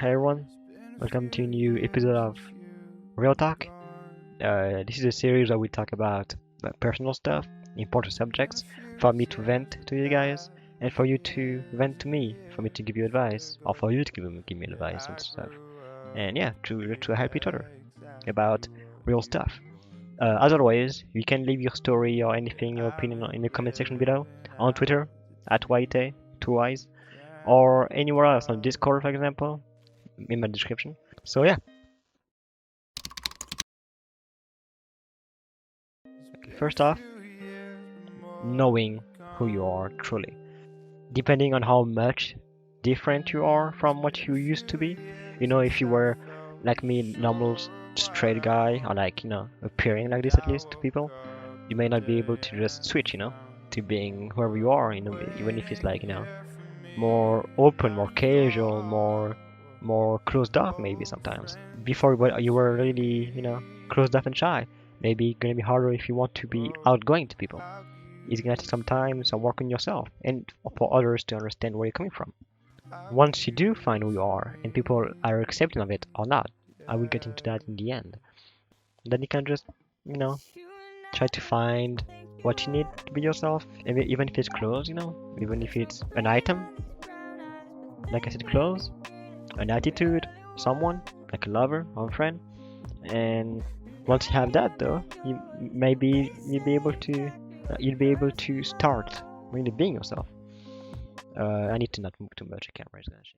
Hi everyone, welcome to a new episode of Real Talk. This is a series where we talk about personal stuff, important subjects, for me to vent to you guys, and for you to vent to me, for me to give you advice, or for you to give me advice and stuff. And yeah, to help each other about real stuff. As always, you can leave your story or anything, your opinion in the comment section below, on Twitter, at Waite, 2 eyes, or anywhere else, on Discord for example, in my description. So yeah, first off, knowing who you are truly. Depending on how much different you are from what you used to be. If you were like me, normal straight guy, or like, appearing like this at least to people, you may not be able to just switch, to being whoever you are, even if it's like, more open, more casual, more closed off maybe sometimes. Before you were really, closed off and shy. Maybe gonna be harder if you want to be outgoing to people. It's gonna take some time, some work on yourself, and for others to understand where you're coming from. Once you do find who you are, and people are accepting of it or not, I will get into that in the end. Then you can just, you know, try to find what you need to be yourself, even if it's clothes, even if it's an item, like I said, clothes, an attitude, someone, like a lover or a friend. And once you have that, though, you'll be able to start really being yourself. I need to not move too much. The camera is gonna shake.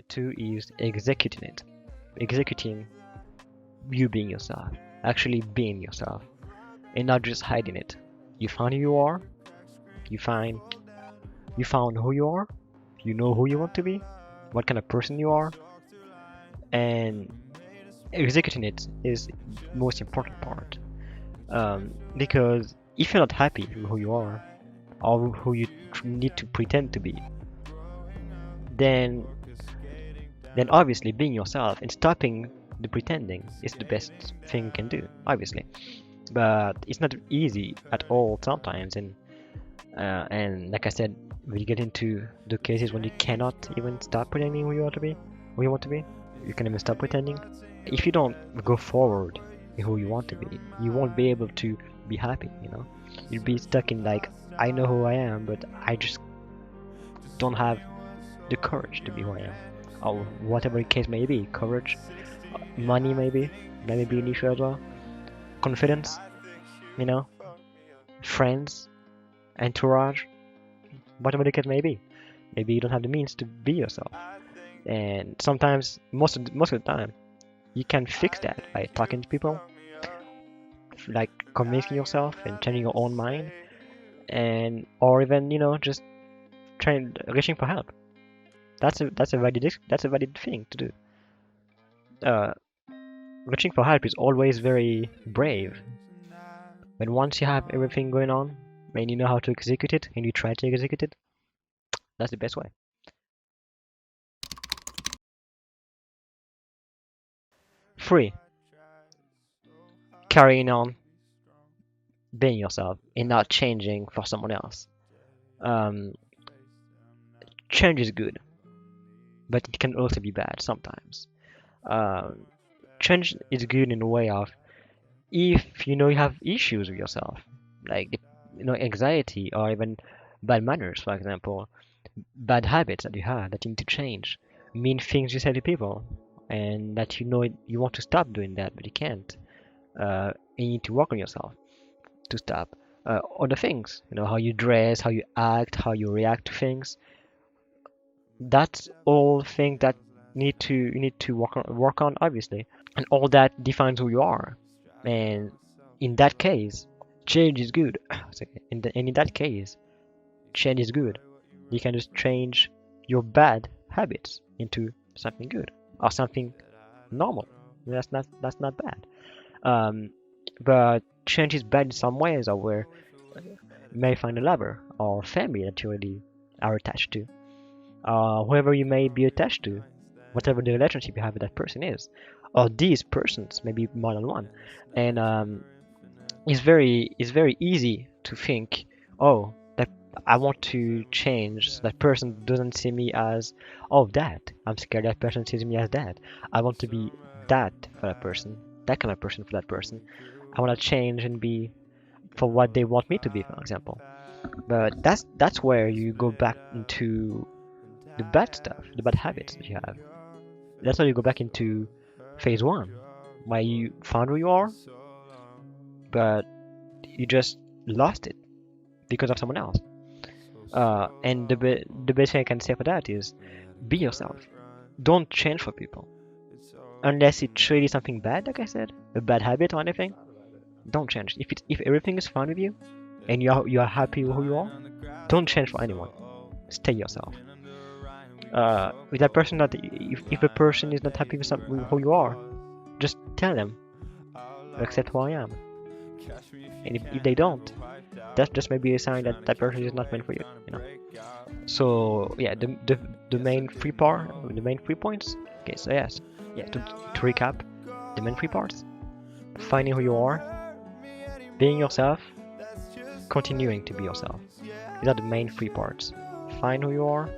Two is executing it. Executing you being yourself. Actually being yourself. And not just hiding it. You find who you are. You found who you are. You know who you want to be. What kind of person you are. And executing it is the most important part. Because if you're not happy with who you are, or who you need to pretend to be, then obviously being yourself and stopping the pretending is the best thing you can do, obviously. But it's not easy at all sometimes, and like I said, when you get into the cases when you cannot even stop pretending who you want to be, you can even stop pretending. If you don't go forward in who you want to be, you won't be able to be happy. You'll be stuck in like, I know who I am, but I just don't have the courage to be who I am, or whatever the case may be. Courage, money maybe, that may be an issue as well. Confidence, friends, entourage, whatever the case may be. Maybe you don't have the means to be yourself, and sometimes, most of the time, you can fix that by talking to people, like convincing yourself and changing your own mind, and or even just trying reaching for help. That's a valid thing to do. Uh, Reaching for help is always very brave. But once you have everything going on, and you know how to execute it, and you try to execute it, that's the best way. Three, carrying on being yourself and not changing for someone else. Um, Change is good, but it can also be bad sometimes. Um, Change is good in a way of, if you have issues with yourself, like anxiety or even bad manners, for example, bad habits that you have that you need to change, mean things you say to people, and that you want to stop doing that, but you can't. You need to work on yourself to stop. Other things, how you dress, how you act, how you react to things. That's all things that you need to work on, obviously, and all that defines who you are. And in that case, change is good. And in that case, change is good. You can just change your bad habits into something good or something normal. That's not bad. Um, but change is bad in some ways, or where you may find a lover or family that you really are attached to, whoever you may be attached to, whatever the relationship you have with that person is, or these persons, maybe more than one. And it's very easy to think, oh, I want to change so that person doesn't see me as, oh, that. I'm scared that person sees me as that. I want to be that for that person, that kind of person for that person. I want to change and be for what they want me to be, for example. But that's where you go back into the bad stuff, the bad habits that you have. That's where you go back into phase one, where you found who you are, but you just lost it because of someone else. And the best thing I can say for that is be yourself. Don't change for people. Unless it's really something bad, like I said, a bad habit or anything, don't change. If everything is fine with you and you are happy with who you are, don't change for anyone. Stay yourself. With that person that if a person is not happy with who you are, just tell them, accept who I am. And if they don't, that's just maybe a sign that that person is not meant for you. You know. So yeah, the main three the main 3 points. Okay, so yes, yeah. To recap, the main 3 parts: finding who you are, being yourself, continuing to be yourself. These are the main 3 parts. Find who you are,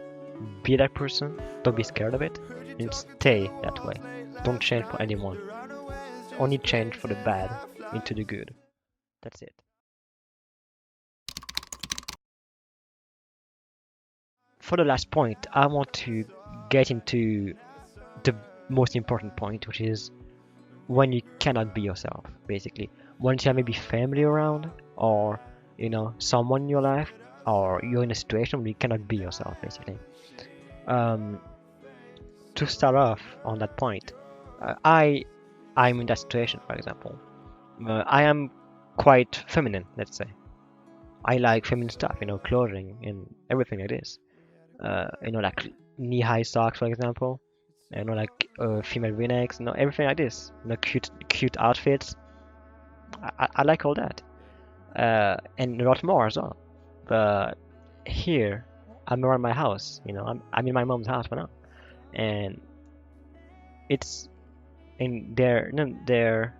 be that person, don't be scared of it, and stay that way. Don't change for anyone. Only change for the bad into the good. That's it. For the last point, I want to get into the most important point, which is when you cannot be yourself, basically. Once you have maybe family around, or someone in your life, or you're in a situation where you cannot be yourself, basically. Um, to start off on that point, I'm in that situation, for example. I am quite feminine, let's say. I like feminine stuff, clothing and everything like this. Like knee-high socks, for example. Like female V-necks, everything like this. Cute outfits. I like all that, and a lot more as well. But here, I'm around my house. I'm in my mom's house for now, and it's and they're no, they're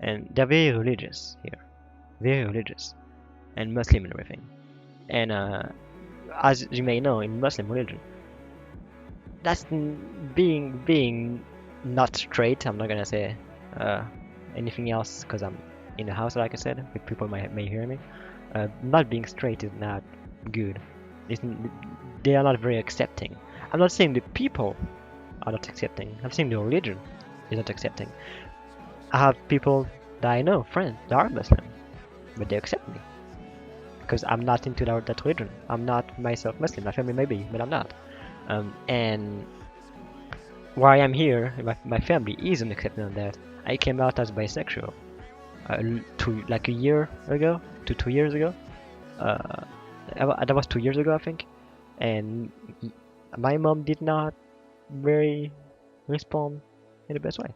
very religious here, very religious and Muslim and everything. And as you may know, in Muslim religion, that's being not straight. I'm not gonna say uh, anything else because I'm in the house, like I said. People may hear me. Not being straight is not good. It's, they are not very accepting. I'm not saying the people are not accepting. I'm saying the religion is not accepting. I have people that I know, friends, that are Muslim, but they accept me because I'm not into that religion. I'm not myself Muslim. My family may be, but I'm not. And where I am here, my family isn't accepting of that. I came out as bisexual like a year ago, to 2 years ago. Uh, that was 2 years ago, I think. And my mom did not very respond in the best way.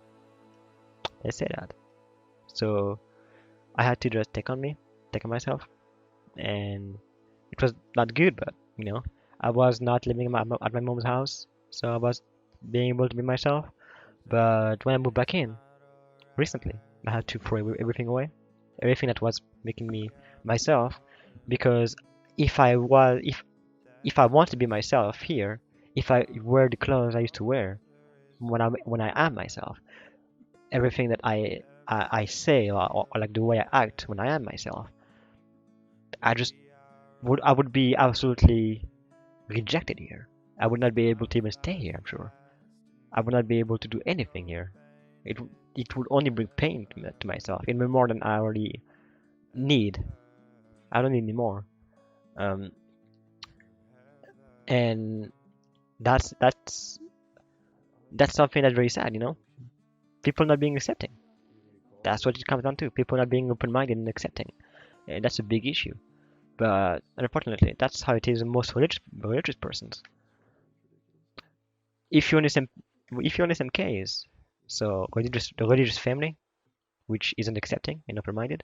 Let's say that. So I had to just take on myself, and it was not good, but I was not living at my mom's house, so I was being able to be myself. But when I moved back in recently, I had to throw everything away, everything that was making me myself, because if I want to be myself here, if I wear the clothes I used to wear when I am myself, everything that I say, or like the way I act when I am myself, I would be absolutely rejected here. I would not be able to even stay here, I'm sure. I would not be able to do anything here. It it would only bring pain to myself, even more than I already need. I don't need any more. Um, and that's that's that's something that's very sad, People not being accepting. That's what it comes down to. People not being open-minded and accepting. And that's a big issue. But unfortunately, that's how it is in most religious persons. If you're in the same if you're in the same case, so the religious family, which isn't accepting and open-minded,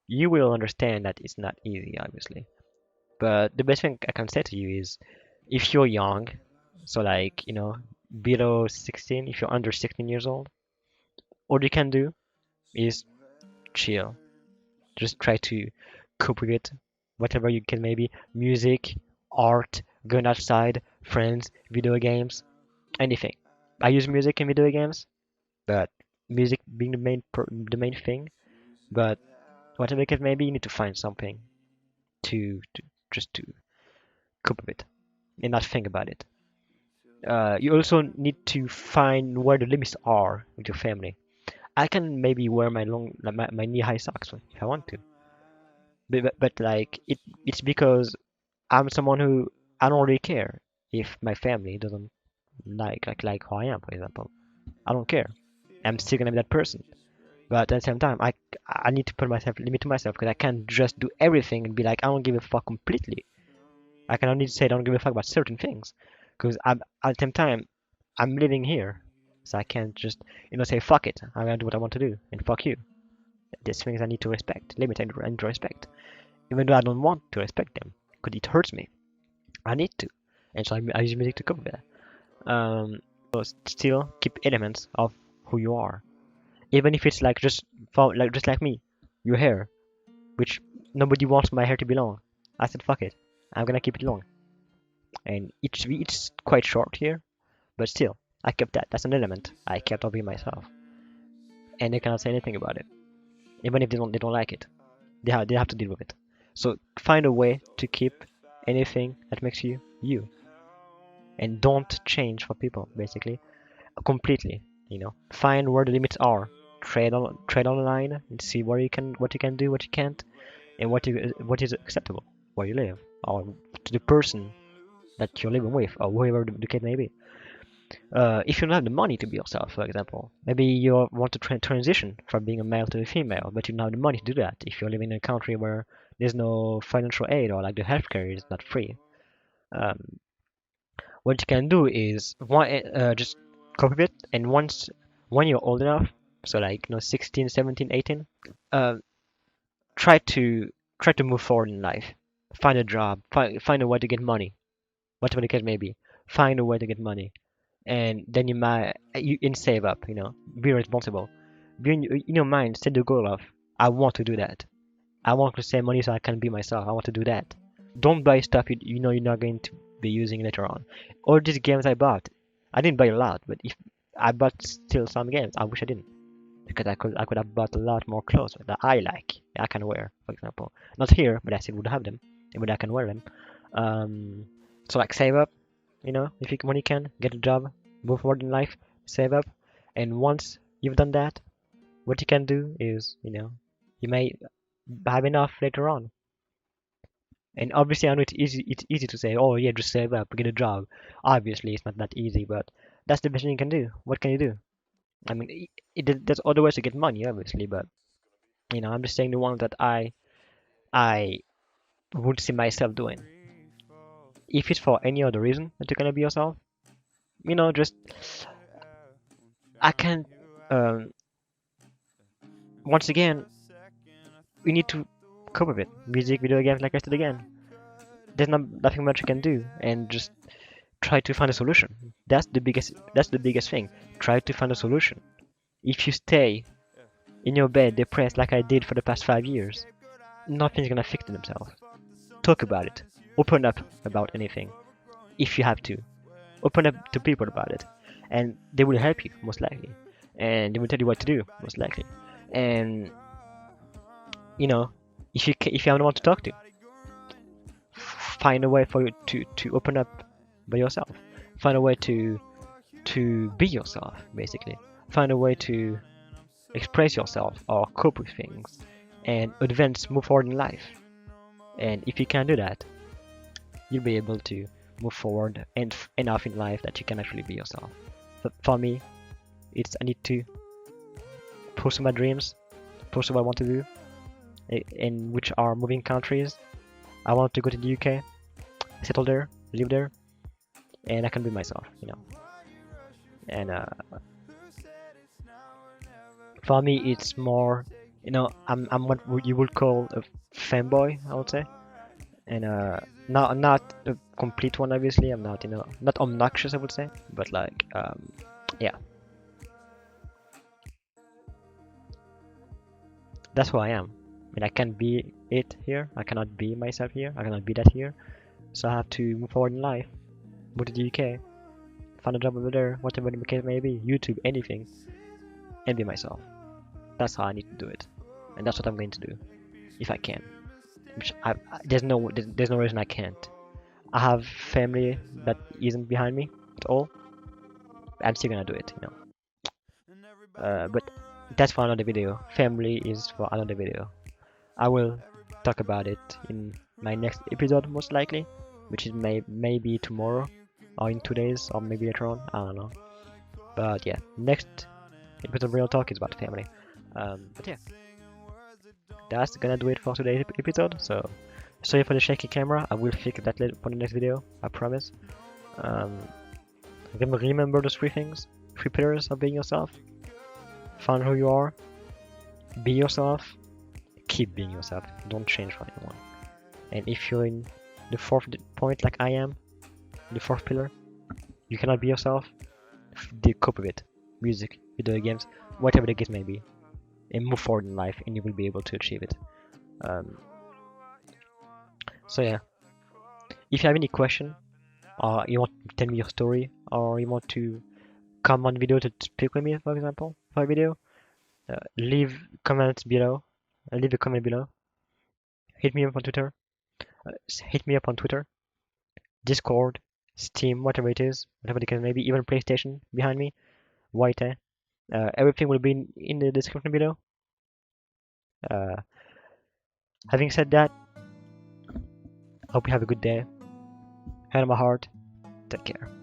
you will understand that it's not easy, obviously. But the best thing I can say to you is, if you're young, so like below 16, if you're under 16 years old, all you can do is chill. Just try to cope with it. whatever you can, maybe music, art, going outside, friends, video games, anything. I use music in video games, but music being the main thing. But whatever it is, maybe you need to find something to just to cope with it and not think about it. You also need to find where the limits are with your family. I can maybe wear my my knee-high socks if I want to, but like it's because I'm someone who I don't really care if my family doesn't like who I am, for example. I don't care. I'm still gonna be that person. But at the same time, I need to put myself limit to myself because I can't just do everything and be like I don't give a fuck completely. I can only say I don't give a fuck about certain things because I'm at the same time I'm living here, so I can't just say fuck it. I'm gonna do what I want to do and fuck you. There's things I need to respect, limit and respect, even though I don't want to respect them because it hurts me. I need to, and so I use music to cope with that. So still keep elements of who you are, even if it's like just like me, your hair, which nobody wants my hair to be long. I said fuck it, I'm gonna keep it long, and it's quite short here, but still I kept that. That's an element I kept of being myself, and they cannot say anything about it, even if they don't like it. They have to deal with it. So find a way to keep anything that makes you you, and don't change for people basically completely. Find where the limits are. Trade on the line and see what you can do, what you can't, and what is acceptable where you live or to the person that you're living with or whoever the case may be. If you don't have the money to be yourself, for example, maybe you want to transition from being a male to a female, but you don't have the money to do that. If you're living in a country where there's no financial aid or like the healthcare is not free, um, what you can do is just copy it, and when you're old enough, so like 16, 17, 18, uh, try to move forward in life. Find a job, find a way to get money, whatever the case may be. Find a way to get money, and then you save up. Be responsible. Be in your mind, set the goal of I want to do that. I want to save money so I can be myself. I want to do that. Don't buy stuff you know you're not going to be using later on. All these games I bought, I didn't buy a lot, but if I bought still some games, I wish I didn't because I could have bought a lot more clothes that I like, I can wear, for example. Not here, but I still would have them, but I can wear them. Um, so like save up, if you when you can, get a job, move forward in life, save up, and once you've done that, what you can do is, you may have enough later on. And obviously, I know it's easy to say, oh yeah, just save up, get a job. Obviously, it's not that easy, but that's the best thing you can do. What can you do? I mean, there's other ways to get money, obviously, but I'm just saying the one that I would see myself doing. If it's for any other reason that you're gonna be yourself, just I can't. Um, Once again, we need to cope with it. Music, video games, like I said again. There's nothing much you can do, and just try to find a solution. That's the biggest thing. Try to find a solution. If you stay in your bed depressed like I did for the past 5 years, nothing's gonna fix themselves. Talk about it. Open up about anything if you have to. Open up to people about it, and they will help you most likely, and they will tell you what to do most likely. And if you have no one to talk to, find a way for you to open up by yourself. Find a way to be yourself, basically. Find a way to express yourself or cope with things and move forward in life. And if you can do that, you'll be able to move forward and enough in life that you can actually be yourself. So for me, I need to pursue my dreams, pursue what I want to do, in which are moving countries. I want to go to the UK, settle there, live there, and I can be myself. And for me, it's more, I'm what you would call a fanboy, I would say, and not a complete one, obviously. I'm not, not obnoxious, I would say, but like, yeah, that's who I am. mean, I can't be it here. I cannot be myself here. I cannot be that here. So I have to move forward in life. Move to the UK. Find a job over there, whatever the case may be. YouTube, anything. And be myself. That's how I need to do it. And that's what I'm going to do. If I can. Which there's no reason I can't. I have family that isn't behind me at all. I'm still gonna do it, you know. But that's for another video. Family is for another video. I will talk about it in my next episode, most likely, which is maybe tomorrow, or in 2 days, or maybe later on. I don't know. But yeah, next episode of Real Talk is about family. But yeah, that's gonna do it for today's episode. So sorry for the shaky camera. I will fix that for the next video. I promise. Remember those 3 things, 3 pillars of being yourself. Find who you are. Be yourself. Keep being yourself. Don't change for anyone. And if you're in the 4th point like I am, the 4th pillar, you cannot be yourself, cope with it. Music, video games, whatever the case may be. And move forward in life and you will be able to achieve it. So yeah. If you have any question, or you want to tell me your story, or you want to come on video to speak with me, for example, for a video, leave comments below. Leave a comment below. Hit me up on Twitter. Discord, Steam, whatever it is, whatever the case may be, even PlayStation behind me, White. Everything will be in the description below. Having said that, hope you have a good day. Hand on my heart. Take care.